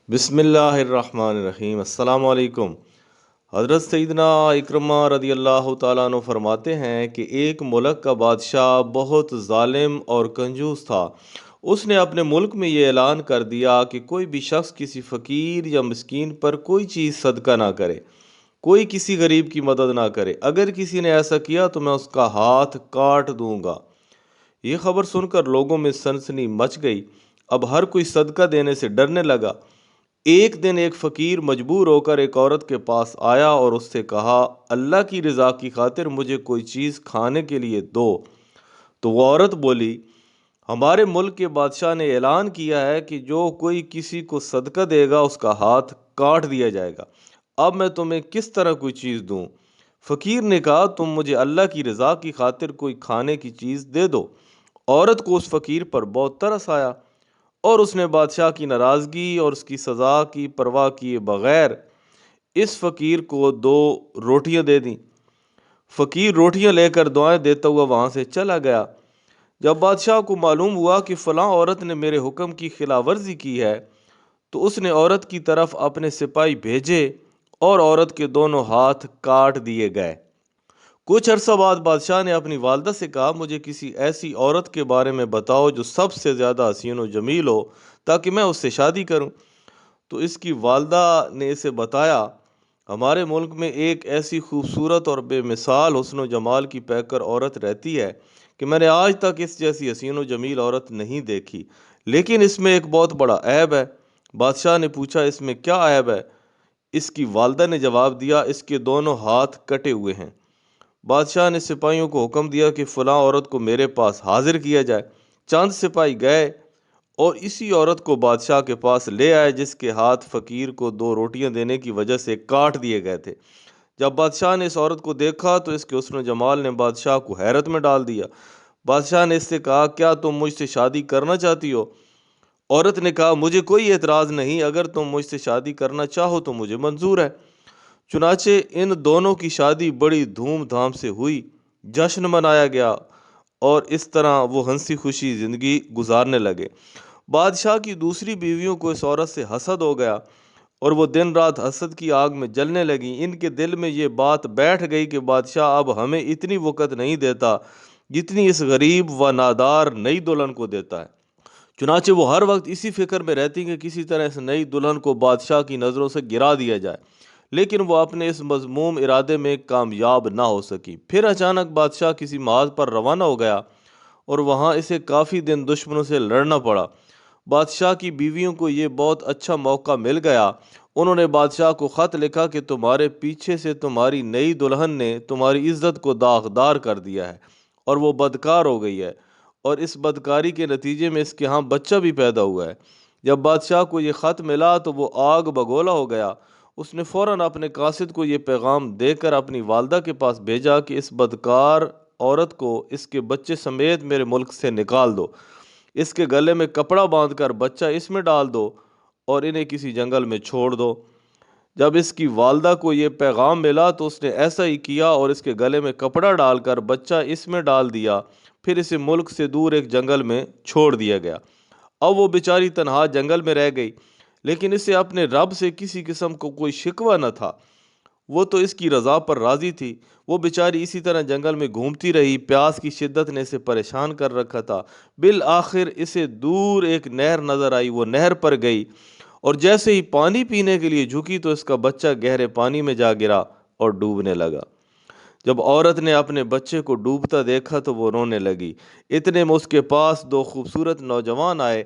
بسم اللہ الرحمن الرحیم۔ السلام علیکم۔ حضرت سیدنا اکرمہ رضی اللہ تعالیٰ عنہ فرماتے ہیں کہ ایک ملک کا بادشاہ بہت ظالم اور کنجوس تھا۔ اس نے اپنے ملک میں یہ اعلان کر دیا کہ کوئی بھی شخص کسی فقیر یا مسکین پر کوئی چیز صدقہ نہ کرے، کوئی کسی غریب کی مدد نہ کرے۔ اگر کسی نے ایسا کیا تو میں اس کا ہاتھ کاٹ دوں گا۔ یہ خبر سن کر لوگوں میں سنسنی مچ گئی۔ اب ہر کوئی صدقہ دینے سے ڈرنے لگا۔ ایک دن ایک فقیر مجبور ہو کر ایک عورت کے پاس آیا اور اس سے کہا، اللہ کی رضا کی خاطر مجھے کوئی چیز کھانے کے لیے دو۔ تو وہ عورت بولی، ہمارے ملک کے بادشاہ نے اعلان کیا ہے کہ جو کوئی کسی کو صدقہ دے گا اس کا ہاتھ کاٹ دیا جائے گا۔ اب میں تمہیں کس طرح کوئی چیز دوں؟ فقیر نے کہا، تم مجھے اللہ کی رضا کی خاطر کوئی کھانے کی چیز دے دو۔ عورت کو اس فقیر پر بہت ترس آیا اور اس نے بادشاہ کی ناراضگی اور اس کی سزا کی پرواہ کیے بغیر اس فقیر کو 2 روٹیاں دے دیں۔ فقیر روٹیاں لے کر دعائیں دیتا ہوا وہاں سے چلا گیا۔ جب بادشاہ کو معلوم ہوا کہ فلاں عورت نے میرے حکم کی خلاف ورزی کی ہے تو اس نے عورت کی طرف اپنے سپاہی بھیجے اور عورت کے دونوں ہاتھ کاٹ دیے گئے۔ کچھ عرصہ بعد بادشاہ نے اپنی والدہ سے کہا، مجھے کسی ایسی عورت کے بارے میں بتاؤ جو سب سے زیادہ حسین و جمیل ہو تاکہ میں اس سے شادی کروں۔ تو اس کی والدہ نے اسے بتایا، ہمارے ملک میں ایک ایسی خوبصورت اور بے مثال حسن و جمال کی پیکر عورت رہتی ہے کہ میں نے آج تک اس جیسی حسین و جمیل عورت نہیں دیکھی، لیکن اس میں ایک بہت بڑا عیب ہے۔ بادشاہ نے پوچھا، اس میں کیا عیب ہے؟ اس کی والدہ نے جواب دیا، اس کے دونوں ہاتھ کٹے ہوئے ہیں۔ بادشاہ نے سپاہیوں کو حکم دیا کہ فلاں عورت کو میرے پاس حاضر کیا جائے۔ چند سپاہی گئے اور اسی عورت کو بادشاہ کے پاس لے آئے جس کے ہاتھ فقیر کو 2 روٹیاں دینے کی وجہ سے کاٹ دیے گئے تھے۔ جب بادشاہ نے اس عورت کو دیکھا تو اس کے حسن و جمال نے بادشاہ کو حیرت میں ڈال دیا۔ بادشاہ نے اس سے کہا، کیا تم مجھ سے شادی کرنا چاہتی ہو؟ عورت نے کہا، مجھے کوئی اعتراض نہیں، اگر تم مجھ سے شادی کرنا چاہو تو مجھے منظور ہے۔ چنانچہ ان دونوں کی شادی بڑی دھوم دھام سے ہوئی، جشن منایا گیا اور اس طرح وہ ہنسی خوشی زندگی گزارنے لگے۔ بادشاہ کی دوسری بیویوں کو اس عورت سے حسد ہو گیا اور وہ دن رات حسد کی آگ میں جلنے لگیں۔ ان کے دل میں یہ بات بیٹھ گئی کہ بادشاہ اب ہمیں اتنی وقت نہیں دیتا جتنی اس غریب و نادار نئی دلہن کو دیتا ہے۔ چنانچہ وہ ہر وقت اسی فکر میں رہتی کہ کسی طرح اس نئی دلہن کو بادشاہ کی نظروں سے گرا دیا جائے، لیکن وہ اپنے اس مذموم ارادے میں کامیاب نہ ہو سکی۔ پھر اچانک بادشاہ کسی محاذ پر روانہ ہو گیا اور وہاں اسے کافی دن دشمنوں سے لڑنا پڑا۔ بادشاہ کی بیویوں کو یہ بہت اچھا موقع مل گیا۔ انہوں نے بادشاہ کو خط لکھا کہ تمہارے پیچھے سے تمہاری نئی دلہن نے تمہاری عزت کو داغدار کر دیا ہے اور وہ بدکار ہو گئی ہے، اور اس بدکاری کے نتیجے میں اس کے ہاں بچہ بھی پیدا ہوا ہے۔ جب بادشاہ کو یہ خط ملا تو وہ آگ بگولا ہو گیا۔ اس نے فوراً اپنے قاصد کو یہ پیغام دے کر اپنی والدہ کے پاس بھیجا کہ اس بدکار عورت کو اس کے بچے سمیت میرے ملک سے نکال دو، اس کے گلے میں کپڑا باندھ کر بچہ اس میں ڈال دو اور انہیں کسی جنگل میں چھوڑ دو۔ جب اس کی والدہ کو یہ پیغام ملا تو اس نے ایسا ہی کیا اور اس کے گلے میں کپڑا ڈال کر بچہ اس میں ڈال دیا، پھر اسے ملک سے دور ایک جنگل میں چھوڑ دیا گیا۔ اب وہ بیچاری تنہا جنگل میں رہ گئی، لیکن اسے اپنے رب سے کسی قسم کو کوئی شکوہ نہ تھا۔ وہ تو اس کی رضا پر راضی تھی۔ وہ بیچاری اسی طرح جنگل میں گھومتی رہی، پیاس کی شدت نے اسے پریشان کر رکھا تھا۔ بالآخر اسے دور ایک نہر نظر آئی، وہ نہر پر گئی اور جیسے ہی پانی پینے کے لیے جھکی تو اس کا بچہ گہرے پانی میں جا گرا اور ڈوبنے لگا۔ جب عورت نے اپنے بچے کو ڈوبتا دیکھا تو وہ رونے لگی۔ اتنے میں اس کے پاس 2 خوبصورت نوجوان آئے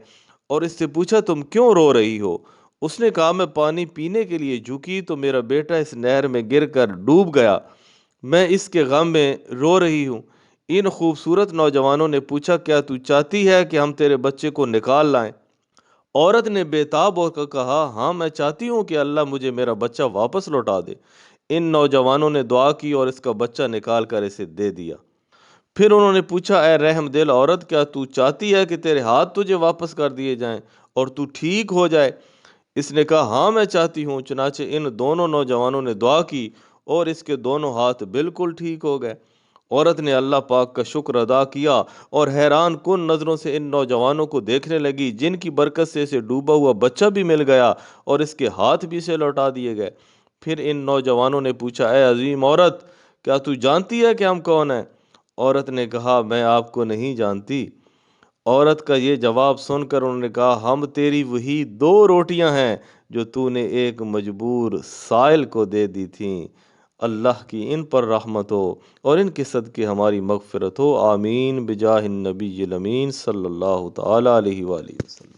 اور اس سے پوچھا، تم کیوں رو رہی ہو؟ اس نے کہا، میں پانی پینے کے لیے جھکی تو میرا بیٹا اس نہر میں گر کر ڈوب گیا، میں اس کے غم میں رو رہی ہوں۔ ان خوبصورت نوجوانوں نے پوچھا، کیا تو چاہتی ہے کہ ہم تیرے بچے کو نکال لائیں؟ عورت نے بے تاب ہو کر کہا، ہاں میں چاہتی ہوں کہ اللہ مجھے میرا بچہ واپس لوٹا دے۔ ان نوجوانوں نے دعا کی اور اس کا بچہ نکال کر اسے دے دیا۔ پھر انہوں نے پوچھا، اے رحم دل عورت، کیا تو چاہتی ہے کہ تیرے ہاتھ تجھے واپس کر دیے جائیں اور تو ٹھیک ہو جائے؟ اس نے کہا، ہاں میں چاہتی ہوں۔ چنانچہ ان دونوں نوجوانوں نے دعا کی اور اس کے دونوں ہاتھ بالکل ٹھیک ہو گئے عورت نے اللہ پاک کا شکر ادا کیا اور حیران کن نظروں سے ان نوجوانوں کو دیکھنے لگی، جن کی برکت سے اسے ڈوبا ہوا بچہ بھی مل گیا اور اس کے ہاتھ بھی اسے لوٹا دیے گئے۔ پھر ان نوجوانوں نے پوچھا، اے عظیم عورت، کیا تو جانتی ہے کہ ہم کون ہیں؟ عورت نے کہا، میں آپ کو نہیں جانتی۔ عورت کا یہ جواب سن کر انہوں نے کہا، ہم تیری وہی 2 روٹیاں ہیں جو تو نے ایک مجبور سائل کو دے دی تھیں۔ اللہ کی ان پر رحمت ہو اور ان کے صدقے ہماری مغفرت ہو، آمین بجاہ النبی الامین صلی اللہ تعالی علیہ وآلہ وسلم۔